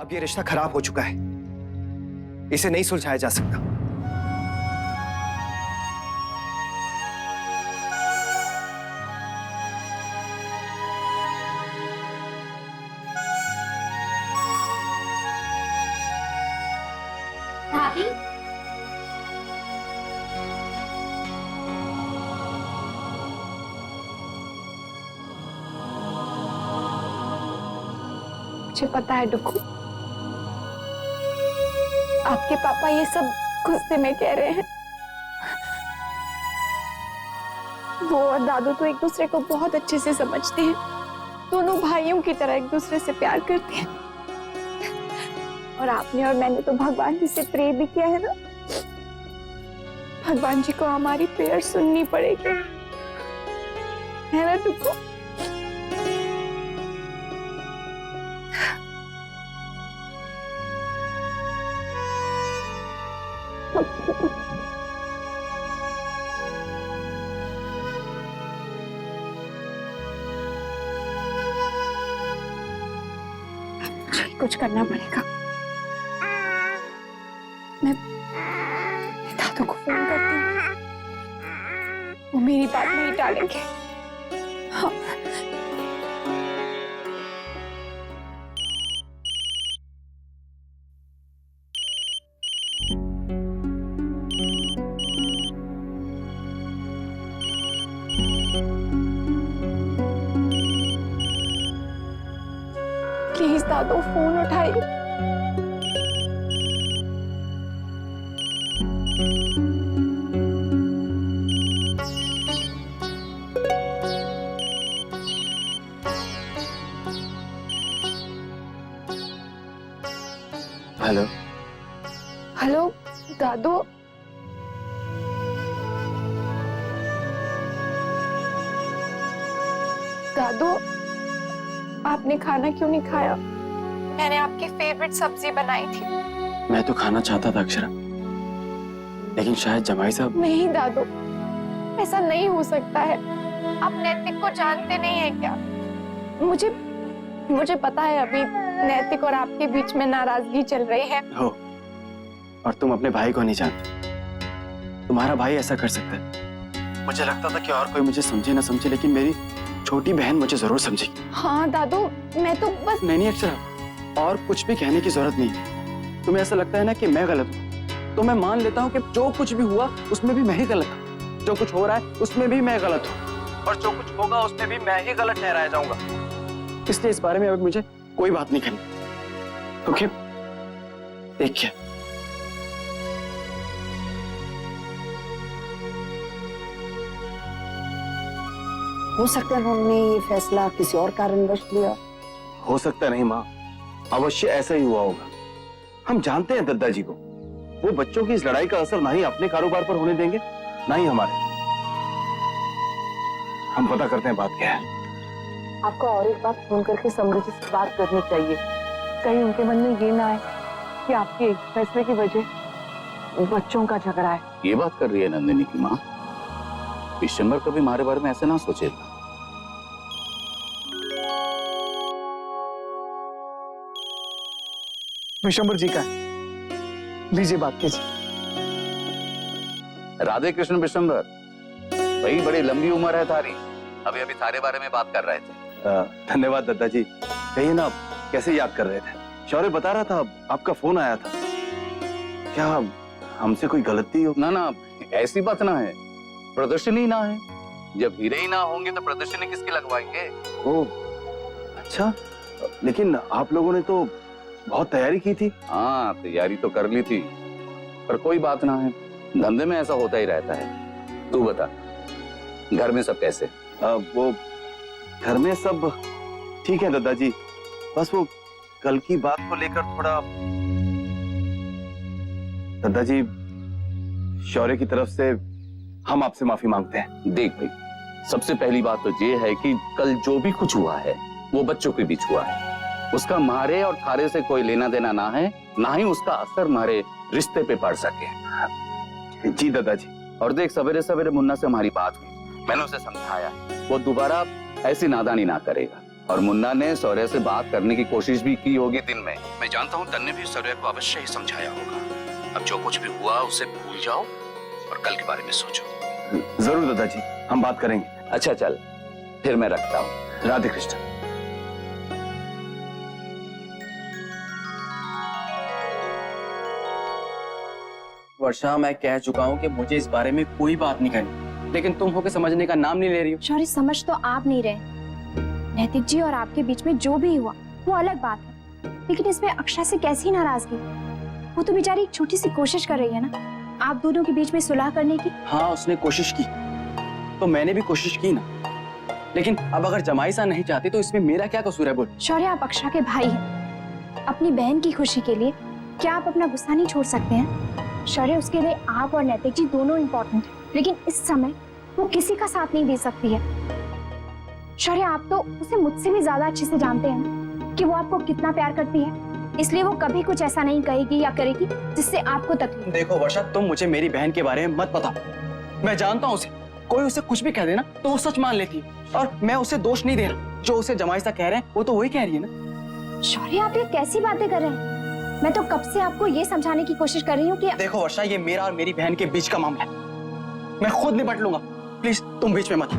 अब ये रिश्ता खराब हो चुका है, इसे नहीं सुलझाया जा सकता। भाभी, मुझे पता है डुक्कू, आपके पापा ये सब गुस्से में कह रहे हैं। वो और दादू तो एक दूसरे को बहुत अच्छे से समझते हैं, दोनों भाइयों की तरह एक दूसरे से प्यार करते हैं। और आपने और मैंने तो भगवान जी से प्रे भी किया है ना, भगवान जी को हमारी प्रेयर सुननी पड़ेगी, है ना डुक्कू? कुछ करना पड़ेगा। मैं दादू को फोन करती हूँ, वो मेरी बात नहीं टालेंगे। हाँ। प्लीज दादू फोन उठाइए। हेलो। हेलो दादू, दादू आपने खाना क्यों नहीं खाया? मैंने आपकी फेवरेट सब्जी बनाई थी। मैं तो खाना चाहता था अक्षरा, लेकिन शायद जमाई साहब। नहीं दादू, ऐसा नहीं हो सकता है। आप नैतिक को जानते नहीं हैं क्या? मुझे पता है अभी नैतिक और आपके बीच में नाराजगी चल रही है। हो, और तुम अपने भाई को नहीं जानते। तुम्हारा भाई ऐसा कर सकता है। मुझे लगता था कि और कोई मुझे समझे ना समझे, लेकिन मेरी छोटी बहन मुझे जरूर समझेगी। हाँ दादू, मैं तो बस। नहीं अक्षरा, और कुछ भी कहने की जरूरत नहीं है। तुम्हें ऐसा लगता है ना कि मैं गलत हूँ, तो मैं मान लेता हूँ कि जो कुछ भी हुआ उसमें भी मैं ही गलत हूँ। जो कुछ हो रहा है उसमें भी मैं गलत हूँ, और जो कुछ होगा उसमें भी मैं ही गलत ठहराया जाऊंगा। इसलिए इस बारे में अब मुझे कोई बात नहीं करनी। ओके, देखिए। हो सकता है उन्होंने ये फैसला किसी और कारणवश लिया। हो सकता नहीं माँ, अवश्य ऐसा ही हुआ होगा। हम जानते हैं दद्दा जी को, वो बच्चों की इस लड़ाई का असर ना ही अपने कारोबार पर होने देंगे, ना ही हमारे। हम पता करते हैं बात क्या है। आपको और एक बात फोन करके समृद्धि से बात करनी चाहिए। कहीं उनके मन में ये ना आए कि आपके एक फैसले की वजह बच्चों का झगड़ा है। ये बात कर रही है नंदिनी की माँ। विशंबर कभी हमारे बारे में ऐसे ना सोचेगा। विशंबर जी का है, लीजिए बात कीजिए। राधे कृष्ण विशंबर भाई, बड़ी लंबी उम्र है थारी, अभी अभी थारे बारे में बात कर रहे थे। धन्यवाद दद्दा जी। कहिए ना, कैसे याद कर रहे थे? शौर्य बता रहा था आपका फोन आया था। क्या हमसे कोई गलती हो? ना ना, ऐसी बात ना है, प्रदर्शनी ना है। जब हीरे ही ना होंगे तो प्रदर्शनी किसकी लगवाएंगे? ओह अच्छा, लेकिन आप लोगों ने तो बहुत तैयारी की थी। हाँ, तैयारी तो कर ली थी, पर कोई बात ना है, धंधे में ऐसा होता ही रहता है। तू बता, घर में सब कैसे? वो घर में सब ठीक है दद्दा जी, बस वो कल की बात को लेकर थोड़ा। दद्दा जी, शौर्य की तरफ से हम आपसे माफी मांगते हैं। देख भाई, सबसे पहली बात तो ये है कि कल जो भी कुछ हुआ है वो बच्चों के बीच हुआ है। उसका मारे और थारे से कोई लेना देना ना है, ना ही उसका असर मारे रिश्ते पे पड़ सके। जी दद्दा जी। और देख, सवेरे सवेरे मुन्ना से हमारी बात हुई, मैंने उसे समझाया, वो दोबारा ऐसी नादानी ना करेगा। और मुन्ना ने सौर्य से बात करने की कोशिश भी की होगी दिन में। मैं जानता हूँ तन्ने भी सौर्य को अवश्य ही समझाया होगा। अब जो कुछ भी हुआ उसे भूल जाओ और कल के बारे में सोचो। जरूर दादाजी, हम बात करेंगे। अच्छा चल, फिर मैं रखता हूँ। राधे कृष्ण। वर्षा, मैं कह चुका हूँ कि मुझे इस बारे में कोई बात नहीं करनी, लेकिन तुम होके समझने का नाम नहीं ले रही हो। शौर्य, समझ तो आप नहीं रहे। नैतिक जी और आपके बीच में जो भी हुआ वो अलग बात है, लेकिन इसमें अक्षरा से कैसी नाराजगी? वो तो बेचारी एक छोटी सी कोशिश कर रही है ना आप दोनों के बीच में सुलह करने की। हाँ, उसने कोशिश की तो मैंने भी कोशिश की ना, लेकिन अब अगर जमाई सा नहीं चाहती तो इसमें मेरा क्या कसूर है? बोल। शौर्य, आप अक्षरा के भाई हैं। अपनी बहन की खुशी के लिए क्या आप अपना गुस्सा नहीं छोड़ सकते हैं? शौर्य, उसके लिए आप और नैतिक जी दोनों इम्पोर्टेंट हैं, लेकिन इस समय वो किसी का साथ नहीं दे सकती है। शौर्य, आप तो उसे मुझसे भी ज्यादा अच्छे से जानते हैं कि वो आपको कितना प्यार करती है, इसलिए वो कभी कुछ ऐसा नहीं कहेगी या करेगी जिससे आपको तकलीफ। देखो वर्षा, तुम मुझे मेरी बहन के बारे में मत बताओ। मैं जानता हूँ उसे, कोई उसे कुछ भी कह देना तो वो सच मान लेती है, और मैं उसे दोष नहीं दे रहा। जो उसे जमाई सा कह रहे हैं वो तो वही कह रही है ना। शौर्य, आप ये कैसी बातें कर रहे हैं? मैं तो कब से आपको ये समझाने की कोशिश कर रही हूँ कि देखो वर्षा, ये मेरा और मेरी बहन के बीच का मामला है, मैं खुद निपट लूंगा। प्लीज तुम बीच में मत।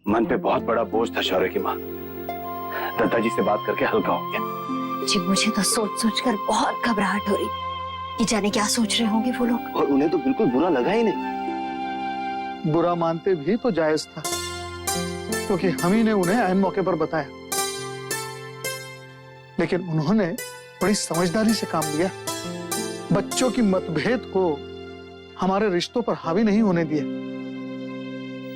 मन पे बहुत बड़ा बोझ था शौर्य की माँ, दादाजी से बात करके हल्का हो गया। जी, मुझे तो सोच सोच कर बहुत घबराहट हो रही कि जाने क्या सोच रहे होंगे वो लोग। और उन्हें तो बिल्कुल बुरा लगा ही नहीं। बुरा मानते भी तो जायज था, क्योंकि हम ही ने उन्हें ऐन मौके पर बताया, लेकिन उन्होंने बड़ी समझदारी से काम लिया। बच्चों की मतभेद को हमारे रिश्तों पर हावी नहीं होने दिया।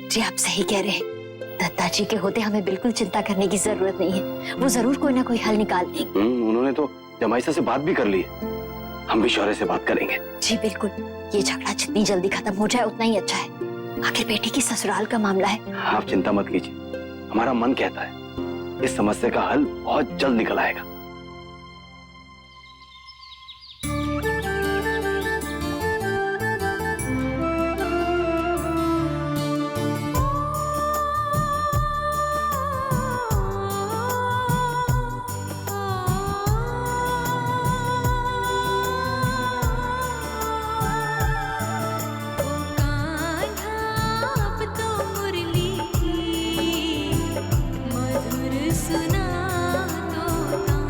जी, आप सही कह रहे हैं। दादाजी के होते हमें बिल्कुल चिंता करने की जरूरत नहीं है, वो जरूर कोई ना कोई हल निकाल देंगे। उन्होंने तो जमाईसा से बात भी कर ली है। हम भी शौर्य से बात करेंगे। जी बिल्कुल, ये झगड़ा जितनी जल्दी खत्म हो जाए उतना ही अच्छा है। आखिर बेटी की ससुराल का मामला है। आप चिंता मत कीजिए, हमारा मन कहता है इस समस्या का हल बहुत जल्द निकल आएगा। सुना तो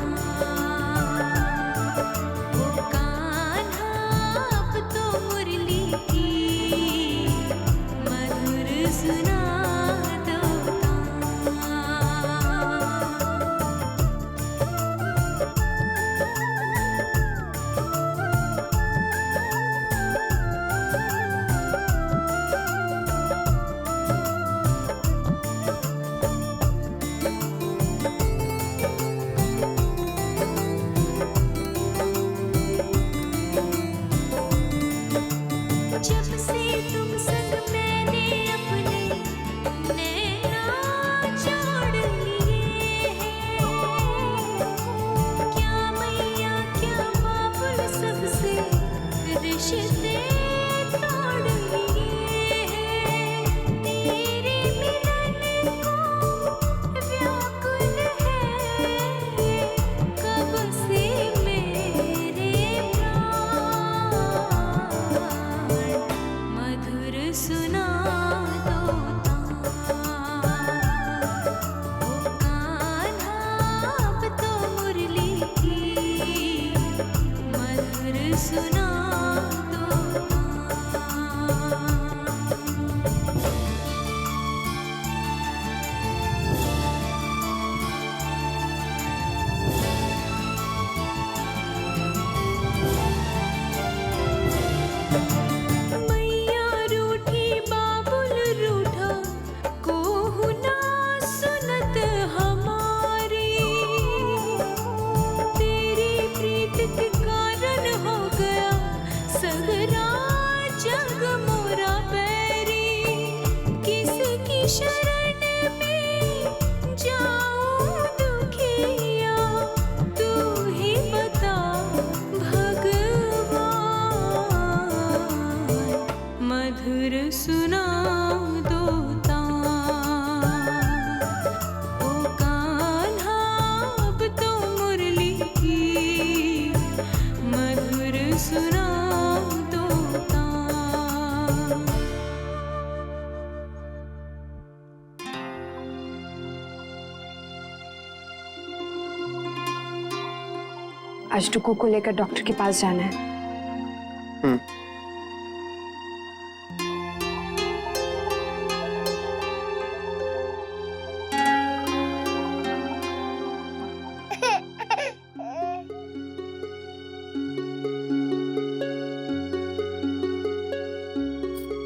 आज टुकू को लेकर डॉक्टर के पास जाना है।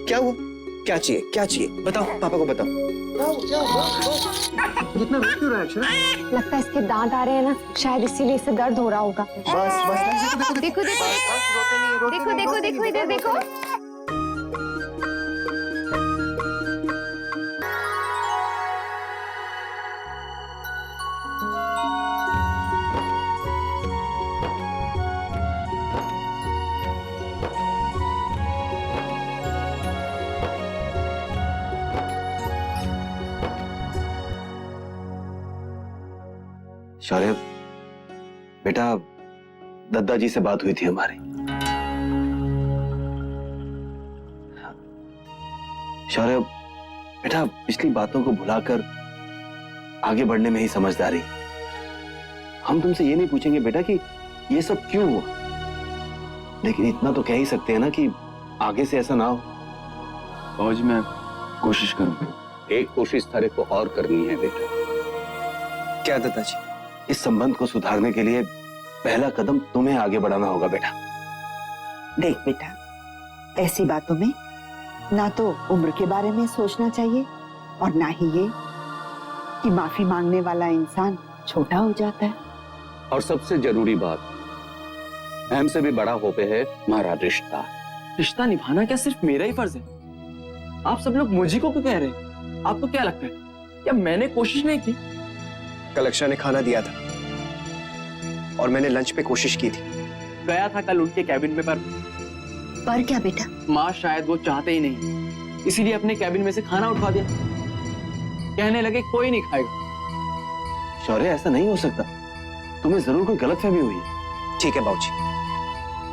क्या हुआ? क्या चाहिए? क्या चाहिए? बताओ, पापा को बताओ। कितना रो क्यों रहा है अक्षरा? लगता है इसके दांत आ रहे हैं ना, शायद इसीलिए इसे दर्द हो रहा होगा। बस देखो देखो देखो देखो देखो इधर देखो। शौर्य, बेटा दद्दा जी से बात हुई थी हमारी। शौर्य बेटा, पिछली बातों को भुलाकर आगे बढ़ने में ही समझदारी। हम तुमसे ये नहीं पूछेंगे बेटा कि ये सब क्यों हुआ, लेकिन इतना तो कह ही सकते हैं ना कि आगे से ऐसा ना हो। फौज में कोशिश करूंगा। एक कोशिश थारे को और करनी है बेटा। क्या दादाजी? इस संबंध को सुधारने के लिए पहला कदम तुम्हें आगे बढ़ाना होगा बेटा। देख बेटा, ऐसी बातों में ना तो उम्र के बारे में सोचना चाहिए और ना ही ये कि माफी मांगने वाला इंसान छोटा हो जाता है। और सबसे जरूरी बात, अहम से भी बड़ा होते है हमारा रिश्ता। रिश्ता निभाना क्या सिर्फ मेरा ही फर्ज है? आप सब लोग मुझे को क्यों कह रहे हैं? आपको क्या लगता है, क्या मैंने कोशिश नहीं की? कल अक्षरा ने खाना दिया था और मैंने लंच पे कोशिश की थी। गया था कल उनके कैबिन में, पर क्या बेटा? माँ शायद वो चाहते ही नहीं, इसीलिए अपने कैबिन में से खाना उठवा दिया। कहने लगे कोई नहीं खाएगा। शौर्य, ऐसा नहीं हो सकता, तुम्हें जरूर कोई गलतफहमी हुई है। ठीक है बाबूजी,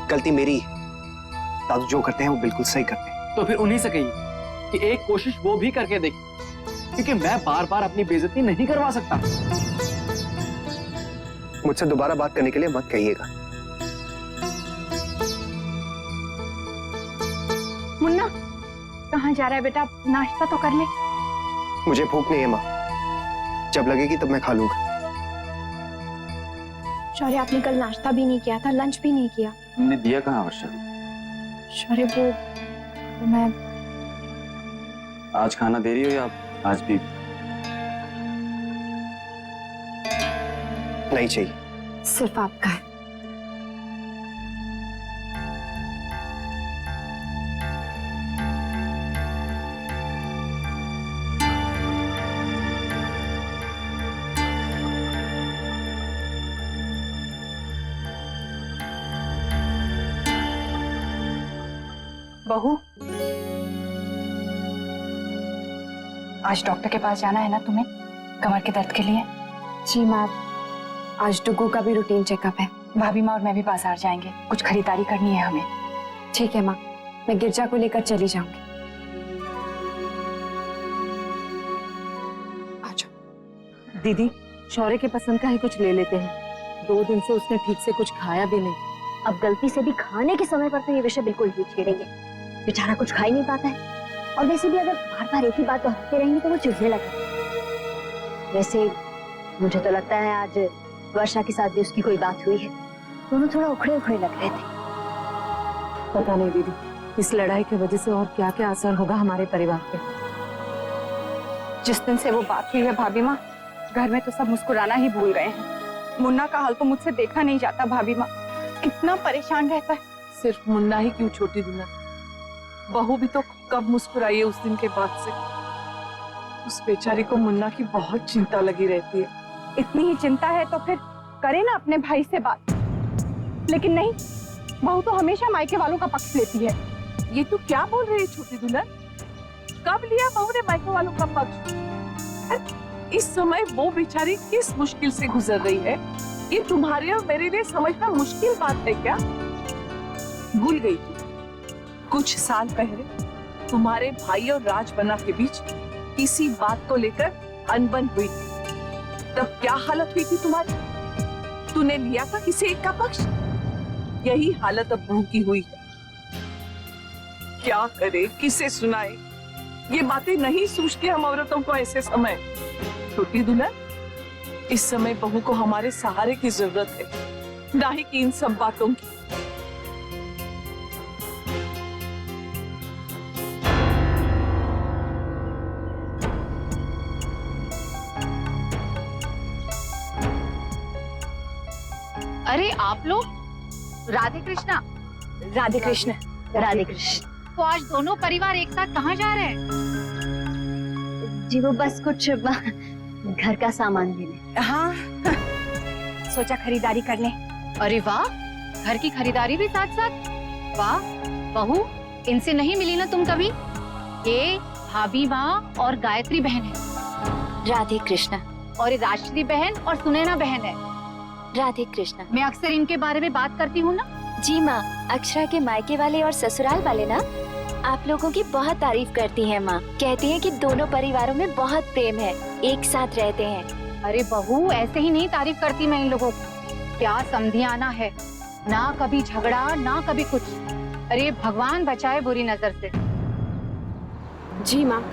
गलती मेरी है। दादू जो करते हैं वो बिल्कुल सही करते हैं। तो फिर उन्हीं से कहिए कि एक कोशिश वो भी करके देखें, क्योंकि मैं बार बार अपनी बेइज्जती नहीं करवा सकता। मुझसे दोबारा बात करने के लिए मत कहिएगा। मुन्ना, कहाँ जा रहा है बेटा? नाश्ता तो कर ले। मुझे भूख नहीं है माँ, जब लगेगी तब मैं खा लूंगा। शौर्य, आपने कल नाश्ता भी नहीं किया था, लंच भी नहीं किया। हमने दिया कहाँ वर्षा? शौर्य, वो मैं आज खाना दे रही हो या आज भी? नहीं चाहिए। सिर्फ आपका है। बहू, आज डॉक्टर के पास जाना है ना तुम्हें, कमर के दर्द के लिए? जी माँ, आज टुकू का भी रूटीन चेकअप है। भाभी माँ और मैं भी बाजार जाएंगे, कुछ खरीदारी करनी है हमें। ठीक है माँ, मैं गिरजा को लेकर चली जाऊंगी। आ जाओ। दीदी, शौर्य के पसंद का ही कुछ ले लेते हैं। 2 दिन से उसने ठीक से कुछ खाया भी नहीं। अब गलती से भी खाने के समय पर तो ये विषय बिल्कुल नहीं छेड़ेंगे। बेचारा कुछ खा ही नहीं पाता है, और वैसे भी अगर बार बार एक ही बात दोहराते रहेंगे तो वो चिढ़ने लगेगा। वैसे मुझे तो लगता है आज वर्षा के साथ भी उसकी कोई बात हुई है। दोनों थोड़ा उखड़े उखड़े लग रहे थे। पता नहीं दीदी, इस लड़ाई की वजह से और क्या क्या असर होगा हमारे परिवार पे। जिस दिन से वो बात हुई है भाभी माँ, घर में तो सब मुस्कुराना ही भूल गए हैं। मुन्ना का हाल तो मुझसे देखा नहीं जाता भाभी माँ, कितना परेशान रहता है। सिर्फ मुन्ना ही क्यों छोटी दुल्हन, बहू भी तो कब मुस्कुराई है उस दिन के बाद से। उस बेचारी को मुन्ना की बहुत चिंता लगी रहती है। इतनी ही चिंता है तो फिर करे ना अपने भाई से बात। लेकिन नहीं, बहू तो हमेशा मायके वालों का पक्ष लेती है। ये तू क्या बोल रही है छोटी दुल्हन? कब लिया बहू ने मायके वालों का पक्ष? इस समय वो बेचारी किस मुश्किल से गुजर रही है, ये तुम्हारे और मेरे लिए समझना मुश्किल बात है क्या? भूल गई थी कुछ साल पहले तुम्हारे भाई और राजबना के बीच किसी बात को लेकर अनबन हुई थी। तब क्या हालत हुई थी तुम्हारी? तूने लिया था किसी एक का पक्ष? यही हालत अब बहू की हुई है। क्या करे, किसे सुनाए? ये बातें नहीं सूझती हम औरतों को ऐसे समय। छोटी दुल्हन, इस समय बहू को हमारे सहारे की जरूरत है, ना ही कि इन सब बातों की। अरे आप लोग, राधे कृष्णा। राधे कृष्ण। राधे कृष्ण। तो आज दोनों परिवार एक साथ कहाँ जा रहे हैं? जी वो बस कुछ घर का सामान लेने। हाँ, सोचा खरीदारी कर लें। अरे वाह, घर की खरीदारी भी साथ साथ। वाह बहू, इनसे नहीं मिली ना तुम कभी? ये भाभी माँ और गायत्री बहन है। राधे कृष्ण। और ये राष्ट्री बहन और सुनैना बहन है। राधे कृष्ण। मैं अक्सर इनके बारे में बात करती हूँ ना। जी माँ, अक्षरा के मायके वाले और ससुराल वाले ना आप लोगों की बहुत तारीफ करती हैं माँ। कहती हैं कि दोनों परिवारों में बहुत प्रेम है, एक साथ रहते हैं। अरे बहू, ऐसे ही नहीं तारीफ करती मैं इन लोगों की। क्या समधियाना है, ना कभी झगड़ा ना कभी कुछ। अरे भगवान बचाए बुरी नजर से। जी माँ,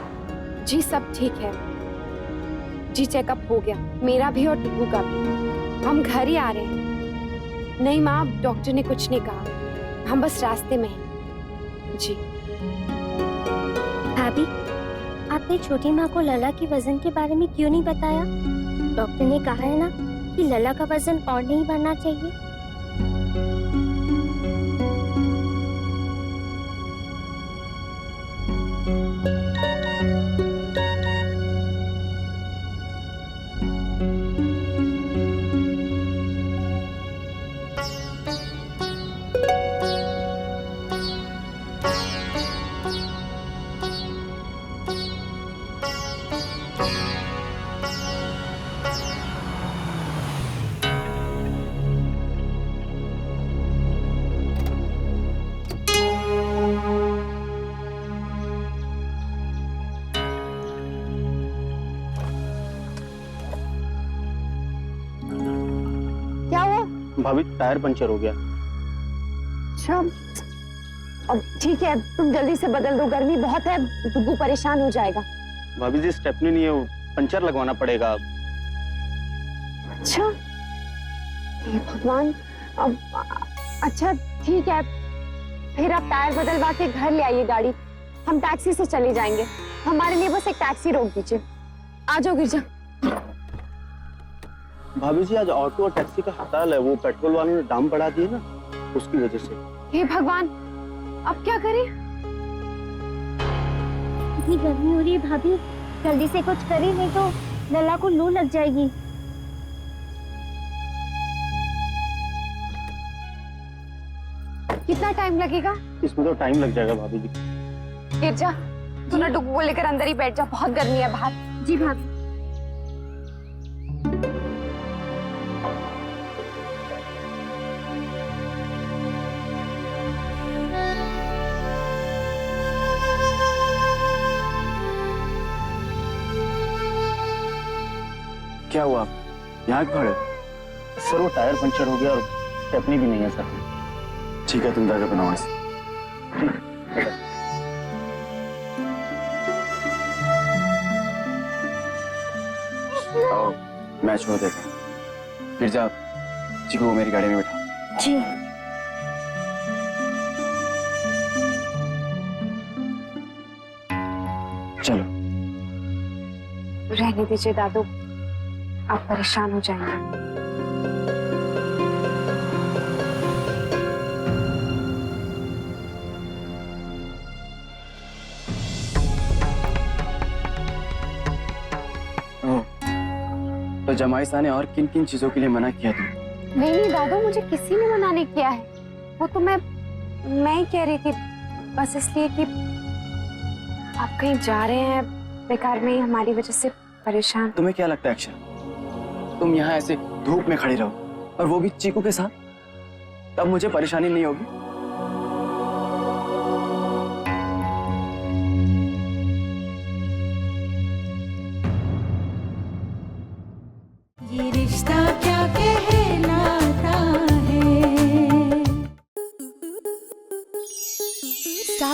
जी सब ठीक है। जी चेकअप हो गया, मेरा भी और टिप्पू का भी। हम घर ही आ रहे हैं। नहीं माँ, डॉक्टर ने कुछ नहीं कहा, हम बस रास्ते में हैं। जी। भाभी, आपने छोटी माँ को लला के वजन के बारे में क्यों नहीं बताया? डॉक्टर ने कहा है ना कि लला का वजन और नहीं बढ़ना चाहिए। क्या हुआ? भाभी टायर पंचर हो गया। अच्छा, अब ठीक है, तुम जल्दी से बदल दो, गर्मी बहुत है, डुग्गू परेशान हो जाएगा। भाभी जी स्टेपनी नहीं है, वो पंचर लगवाना पड़ेगा। अच्छा, हे भगवान। अब अच्छा ठीक है, फिर आप टायर बदलवा के घर ले आइए गाड़ी। हम टैक्सी से चले जाएंगे। हमारे लिए बस एक टैक्सी रोक दीजिए। आ जाओ गिरजा। भाभी जी आज ऑटो और टैक्सी का हड़ताल है, वो पेट्रोल वालों ने दाम बढ़ा दिए ना, उसकी वजह से। हे भगवान, अब क्या करें? इतनी गर्मी हो रही है भाभी, जल्दी से कुछ करें, नहीं तो लला को लू लग जाएगी। कितना टाइम लगेगा? इसमें तो टाइम लग जाएगा भाभी जी। गिरजा, तू ना डुग्गू को लेकर अंदर ही बैठ जा, बहुत गर्मी है बाहर। जी भाभी। क्या हुआ, यहाँ क्यों खड़े? सर वो टायर पंचर हो गया और स्टेपनी भी नहीं है सर। ठीक है, तुम जाकर बनाओ इसे। आओ मैच हो देखा। फिर जा चिकू को मेरी गाड़ी में बैठा। जी। चलो। रहने दीजिए दादू, आप परेशान हो जाएंगे। तो जमाई साहब ने और किन किन चीजों के लिए मना किया तुम? नहीं नहीं दादू, मुझे किसी ने मना नहीं किया है। वो तो मैं ही कह रही थी, बस इसलिए कि आप कहीं जा रहे हैं बेकार में ही हमारी वजह से परेशान। तुम्हें क्या लगता है अक्षरा, तुम यहाँ ऐसे धूप में खड़ी रहो और वो भी चीकू के साथ, तब मुझे परेशानी नहीं होगी? ये रिश्ता क्या कहलाता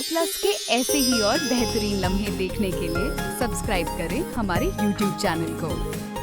प्लस के ऐसे ही और बेहतरीन लम्हे देखने के लिए सब्सक्राइब करें हमारे YouTube चैनल को।